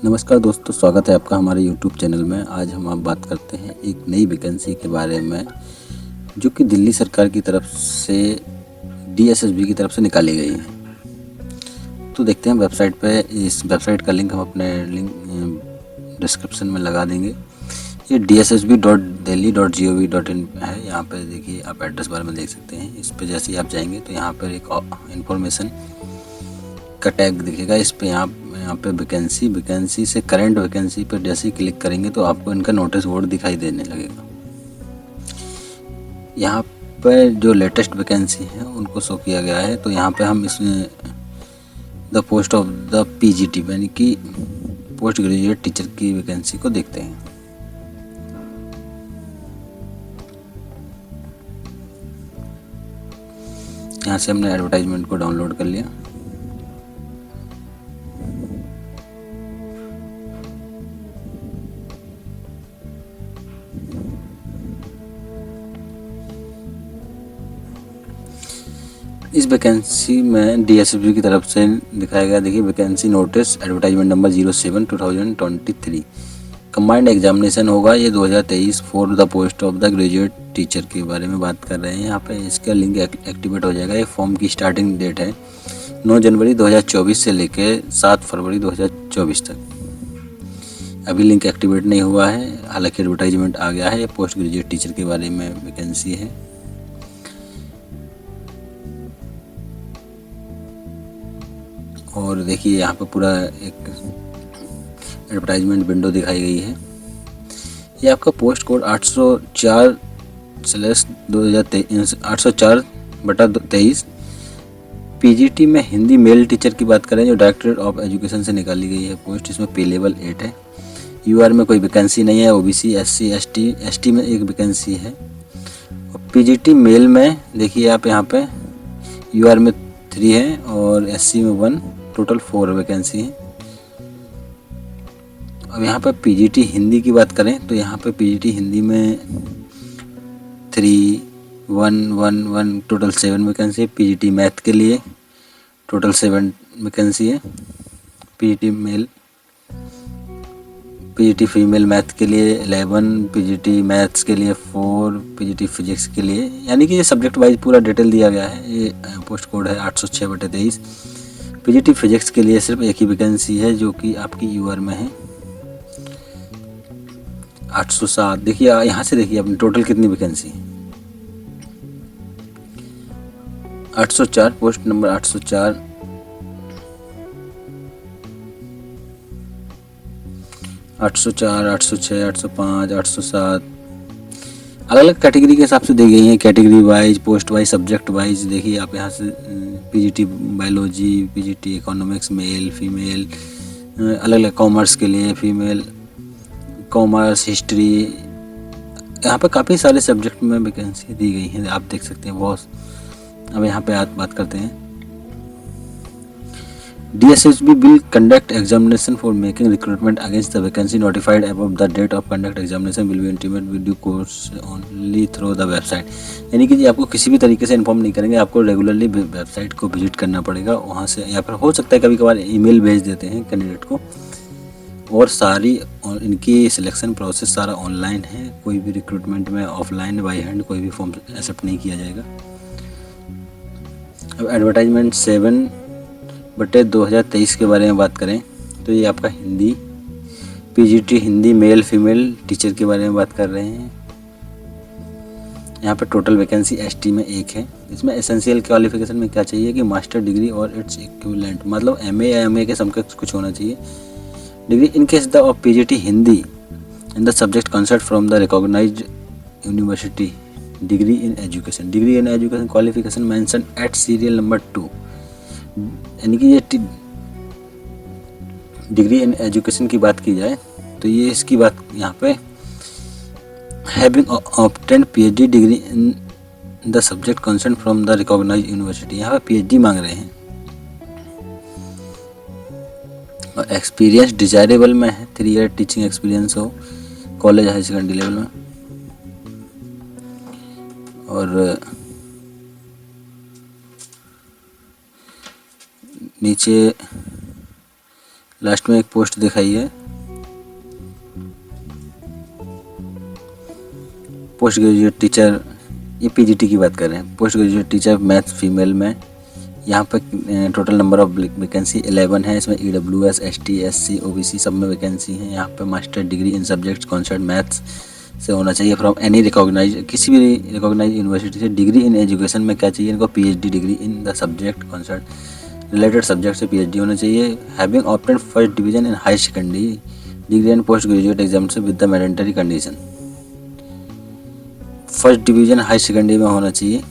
नमस्कार दोस्तों, स्वागत है आपका हमारे यूट्यूब चैनल में। आज हम आप बात करते हैं एक नई वैकेंसी के बारे में जो कि दिल्ली सरकार की तरफ से डीएसएसबी की तरफ से निकाली गई है। तो देखते हैं वेबसाइट पे। इस वेबसाइट का लिंक हम अपने डिस्क्रिप्शन में लगा देंगे। ये dssb.delhi.gov.in है। यहाँ पे देखिए, आप एड्रेस बारे में देख सकते हैं। इस पे जैसे ही आप जाएंगे तो यहाँ पर एक इंफॉर्मेशन का टैग दिखेगा। इस पे यहाँ पे वैकेंसी से करंट वैकेंसी पर जैसे ही क्लिक करेंगे तो आपको इनका नोटिस बोर्ड दिखाई देने लगेगा। यहाँ पे जो लेटेस्ट वैकेंसी है उनको शो किया गया है। तो यहाँ पे हम इसमें the post of the PGT यानी कि पोस्ट ग्रेजुएट टीचर की वैकेंसी को देखते हैं। यहाँ से हमने एडवर्टाइजमेंट को डाउनलोड कर लिया। इस वैकेंसी में डीएसएसबी की तरफ से दिखाया गया। देखिए, vacancy notice advertisement number 07/2023 combined examination होगा। ये 2023 for the post of the graduate teacher के बारे में बात कर रहे हैं। यहाँ पे इसका लिंक एक्टिवेट हो जाएगा। ये फॉर्म की स्टार्टिंग डेट है 9 जनवरी 2024 से लेके 7 फरवरी 2024 तक। अभी लिंक एक्टिवेट नहीं हुआ है, हालांकि एडवर्टाइजमेंट आ गया है। ये पोस्ट ग्रेजुएट टीचर के बारे में वैकेंसी है। और देखिए, यहाँ पे पूरा एक एडवर्टाइजमेंट विंडो दिखाई गई है। ये आपका पोस्ट कोड 804/2023 पीजीटी में हिंदी मेल टीचर की बात करें जो डायरेक्टरेट ऑफ एजुकेशन से निकाली गई है पोस्ट। इसमें पे लेवल 8 है। यूआर में कोई वैकेंसी नहीं है। ओबीसी एससी एसटी में एक वैकेंसी है। और पीजीटी मेल में देखिए आप, यहाँ पे यूआर में 3 है और एससी में 1, टोटल 4 वैकेंसी है। अब यहाँ पर पीजीटी हिंदी की बात करें तो यहाँ पे पीजीटी हिंदी में 3-1-1-1 टोटल 7 वैकेंसी है। पीजीटी मैथ के लिए टोटल 7 वैकेंसी है। पीजीटी फीमेल मैथ के लिए 11, पीजीटी मैथ्स के लिए 4, पीजीटी फिजिक्स के लिए, यानी कि ये सब्जेक्ट वाइज पूरा डिटेल दिया गया है। ये पोस्ट कोड है 806/23। पीजीटी फिजिक्स के लिए सिर्फ एक ही वैकेंसी है जो कि आपकी यूआर में है 807। देखिए, यहाँ से देखिए अपनी टोटल कितनी वैकेंसी है। 804, पोस्ट नंबर 804। 804, 806, 805, 807 अलग अलग कैटेगरी के हिसाब से दी गई हैं। Category wise, post wise, subject wise. देखिए आप यहाँ से PGT biology, PGT economics male female, अलग अलग कॉमर्स के लिए फीमेल, कॉमर्स, हिस्ट्री, यहाँ पे काफ़ी सारे सब्जेक्ट में वैकेंसी दी गई हैं। आप देख सकते हैं बहुत। अब यहाँ पे बात करते हैं। DSSB will conduct examination for making recruitment against the vacancy notified above. The date of conduct examination will be intimated with due course only through the website। यानी कि जी आपको किसी भी तरीके से इन्फॉर्म नहीं करेंगे, आपको रेगुलरली वेबसाइट को विजिट करना पड़ेगा वहाँ से, या फिर हो सकता है कभी कभार ईमेल भेज देते हैं कैंडिडेट को। और सारी इनकी सिलेक्शन प्रोसेस सारा ऑनलाइन है। कोई भी रिक्रूटमेंट में ऑफलाइन बाई हैंड कोई भी फॉर्म एक्सेप्ट नहीं किया जाएगा। अब एडवर्टाइजमेंट 7/2023 के बारे में बात करें तो ये आपका Hindi PGT Hindi male female teacher के बारे में बात कर रहे हैं। यहाँ पे टोटल वैकेंसी एसटी में 1 है। इसमें एसेंशियल क्वालिफिकेशन में क्या चाहिए कि मास्टर डिग्री और इट्स इक्विवेलेंट, मतलब एमए या एमए के समकक्ष कुछ होना चाहिए। Degree in case the of PGT Hindi in the subject concert from the recognised university. Degree in education qualification mention at serial number 2, यानी कि ये डिग्री इन एजुकेशन की बात की जाए तो ये इसकी बात यहाँ पे having obtained PhD degree in the subject concern from the recognised university. यहाँ पे पीएचडी मांग रहे हैं। और एक्सपीरियंस डिजायरेबल में है, 3 ईयर टीचिंग एक्सपीरियंस हो कॉलेज हाई सेकेंडरी लेवल में। और नीचे लास्ट में एक पोस्ट दिखाई है, पोस्ट ग्रेजुएट टीचर, ये पीजीटी की बात कर रहे हैं। Post graduate teacher maths female में यहाँ पर टोटल नंबर ऑफ वैकेंसी 11 है। इसमें EWS, ST, SC, OBC सब में वैकेंसी है। यहाँ पे master degree in subjects concerned maths से होना चाहिए फ्रॉम एनी रिकॉग्नाइज, किसी भी रिकॉग्नाइज यूनिवर्सिटी से। डिग्री इन एजुकेशन में क्या चाहिए इनको, PhD degree in the subject concerned related subject से PhD होना चाहिए। Having obtained first division in high secondary degree and post graduate exam से with the mandatory condition, first division high secondary में होना चाहिए।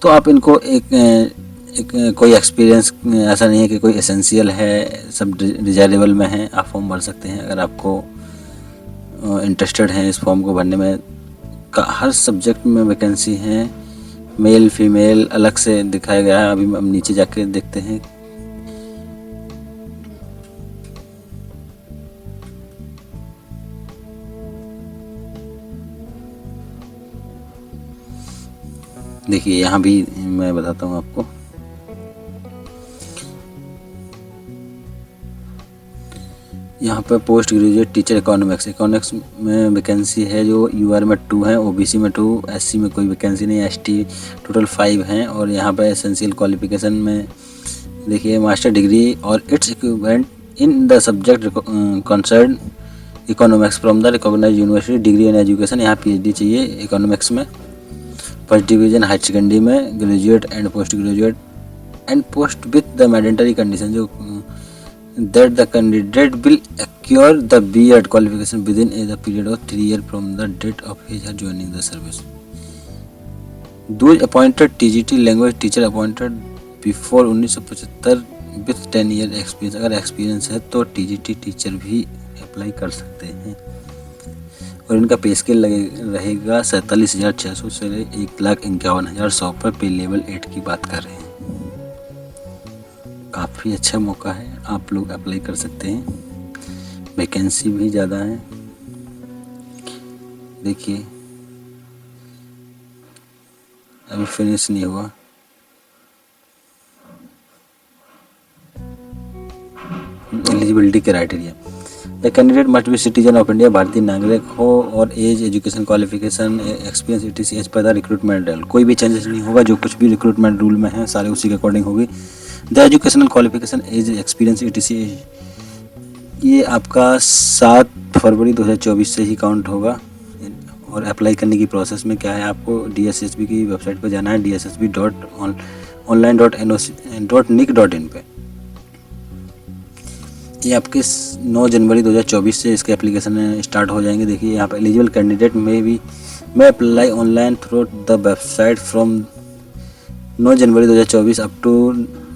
तो आप इनको एक कोई एक्सपीरियंस ऐसा नहीं है कि कोई एसेंशियल है, सब डिजायरेबल में है। आप फॉर्म भर सकते हैं अगर आपको इंटरेस्टेड हैं इस फॉर्म को भरने में। हर सब्जेक्ट में वैकेंसी है, मेल फीमेल अलग से दिखाया गया है। अभी हम नीचे जाके देखते हैं। देखिए यहाँ भी मैं बताता हूँ आपको, यहाँ पर पोस्ट ग्रेजुएट टीचर इकोनॉमिक्स में वैकेंसी है जो UR में 2 है, OBC में 2, SC में कोई वैकेंसी नहीं है, ST टोटल 5 हैं। और यहाँ पर एसेंशियल क्वालिफिकेशन में देखिए मास्टर डिग्री और its equivalent in the subject concern economics from the recognised university, degree in education, यहाँ PhD चाहिए इकोनॉमिक्स में। फर्स्ट डिवीजन हायर सेकेंडरी में graduate and post with the mandatory condition जो that the candidate will acquire the B.Ed qualification within a period of 3 years from the date of his or joining the service. Those appointed TGT language teacher appointed before 1975 with 10 year experience, अगर experience है तो TGT teacher भी apply कर सकते हैं। और इनका पे स्केल रहेगा 47,600 से 1,51,100 पर पे लेवल 8 की बात कर रहे हैं। काफ़ी अच्छा मौका है, आप लोग अप्लाई कर सकते हैं। वैकेंसी भी ज़्यादा है। देखिए अभी फिनिश नहीं हुआ। Eligibility criteria, the candidate must be citizen of India, भारतीय नागरिक हो और age, education qualification, experience ETC as per the recruitment rule. कोई भी चेंजेस नहीं होगा, जो कुछ भी रिक्रूटमेंट रूल में है सारे उसी के अकॉर्डिंग होगी। The educational qualification as experience ETC ये आपका 7 फरवरी 2024 से ही काउंट होगा। और अप्लाई करने की प्रोसेस में क्या है, आपको DSSB की वेबसाइट पर जाना है, DSSB.online.nic.in पे। ये आपके 9 जनवरी 2024 से इसके एप्लीकेशन स्टार्ट हो जाएंगे। देखिए यहाँ पर एलिजिबल कैंडिडेट में apply online through the website from 9 January 2024 up to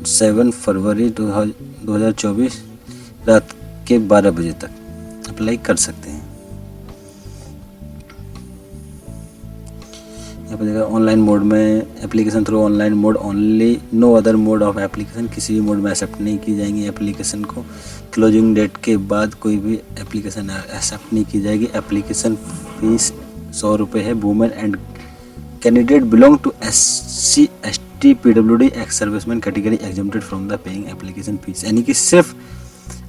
7 February 2024 रात के 12 बजे तक अप्लाई कर सकते हैं। यहाँ पर देखा ऑनलाइन मोड में application through online mode only, no other mode of application, किसी भी मोड में एक्सेप्ट नहीं की जाएंगी एप्लीकेशन को। क्लोजिंग डेट के बाद कोई भी एप्लीकेशन एक्सेप्ट नहीं की जाएगी। एप्लीकेशन फीस 100 रुपये है। Women and candidate belong to SC ST PWD ex serviceman category exempted from the paying application fees, यानी कि सिर्फ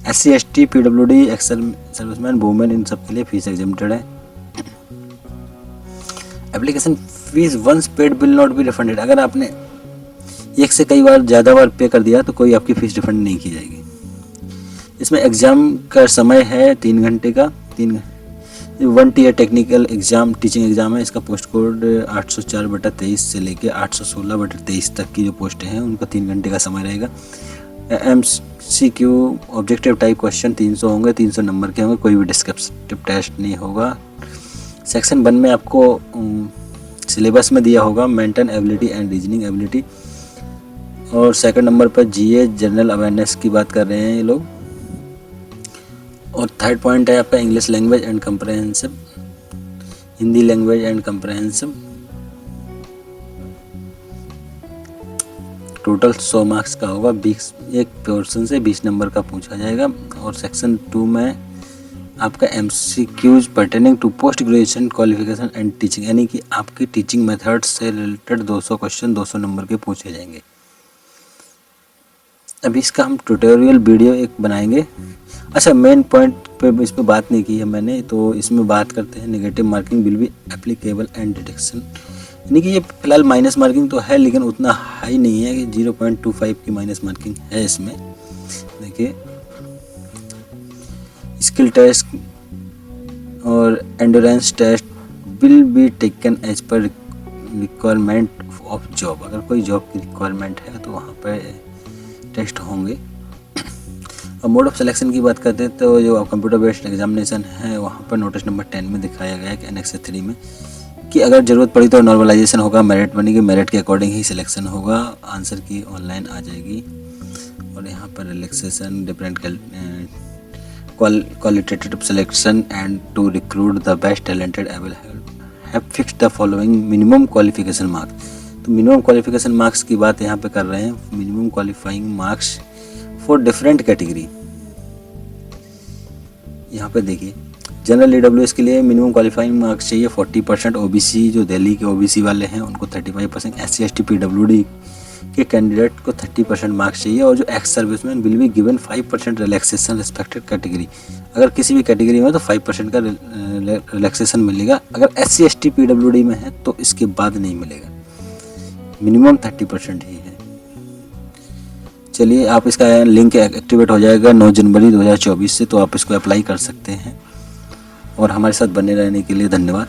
SC ST PWD ex serviceman women इन सब के लिए फीस एग्जम्प्टेड है। Application fees once paid will not be refunded, अगर आपने एक से कई बार ज़्यादा बार पे कर दिया तो कोई आपकी फ़ीस रिफंड नहीं की जाएगी। इसमें एग्ज़ाम का समय है 3 घंटे का। 1 year technical exam teaching exam है। इसका पोस्ट कोड 804/23 से लेके 816/23 तक की जो पोस्ट हैं उनका 3 घंटे का समय रहेगा। MCQ ऑब्जेक्टिव टाइप क्वेश्चन 300 होंगे, 300 नंबर के होंगे, कोई भी डिस्क्रिप्टिव टेस्ट नहीं होगा। सेक्शन 1 में आपको सिलेबस में दिया होगा mental ability and reasoning ability, और सेकंड नंबर पर GA जनरल अवेयरनेस की बात कर रहे हैं ये लोग। और थर्ड पॉइंट है आपका English language and comprehensive, Hindi language and comprehensive. Total 100 marks का होगा, 20 एक पोर्शन से 20 नंबर का पूछा जाएगा। और सेक्शन 2 में आपका MCQs pertaining to post graduation qualification and teaching, यानी कि आपकी टीचिंग मेथड से रिलेटेड 200 क्वेश्चन 200 नंबर के पूछे जाएंगे। अभी इसका हम ट्यूटोरियल वीडियो एक बनाएंगे। अच्छा, मेन पॉइंट पे इस पर बात नहीं की है मैंने, तो इसमें बात करते हैं negative marking will be applicable and detection. यानी कि ये फिलहाल माइनस मार्किंग तो है, लेकिन उतना हाई नहीं है कि 0.25 की माइनस मार्किंग है इसमें। देखिए, स्किल टेस्ट और endurance test will be taken as per requirement of job. अगर कोई जॉब की रिक्वायरमेंट है तो वहाँ पर टेस्ट होंगे। अब मोड ऑफ सिलेक्शन की बात करते हैं तो जो कंप्यूटर बेस्ड एग्जामिनेशन है वहाँ पर नोटिस नंबर 10 में दिखाया गया है कि एनेक्स 3 में कि अगर ज़रूरत पड़ी तो नॉर्मलाइजेशन होगा, मेरिट बनेगी, मेरिट के अकॉर्डिंग ही सिलेक्शन होगा, आंसर की ऑनलाइन आ जाएगी। और यहाँ पर relaxation different qualitative selection and to recruit the best talented able have fixed the following minimum qualification marks. तो मिनिमम क्वालिफिकेशन मार्क्स की बात यहाँ पे कर रहे हैं, minimum qualifying marks for different category. यहाँ पे देखिए, जनरल ईडब्ल्यूएस के लिए मिनिमम क्वालिफाइंग मार्क्स चाहिए 40%, ओबीसी जो दिल्ली के ओबीसी वाले हैं उनको 35%, एससी एसटी पीडब्ल्यूडी के कैंडिडेट को 30% मार्क्स चाहिए, और जो ex serviceman will be given 5% relaxation respected category. अगर किसी भी कैटेगरी में तो 5% का रिलैक्सेशन मिलेगा, अगर एससी एसटी पीडब्ल्यूडी में है तो इसके बाद नहीं मिलेगा, मिनिमम 30% ही है। चलिए, आप इसका लिंक एक्टिवेट हो जाएगा 9 जनवरी 2024 से, तो आप इसको अप्लाई कर सकते हैं। और हमारे साथ बने रहने के लिए धन्यवाद।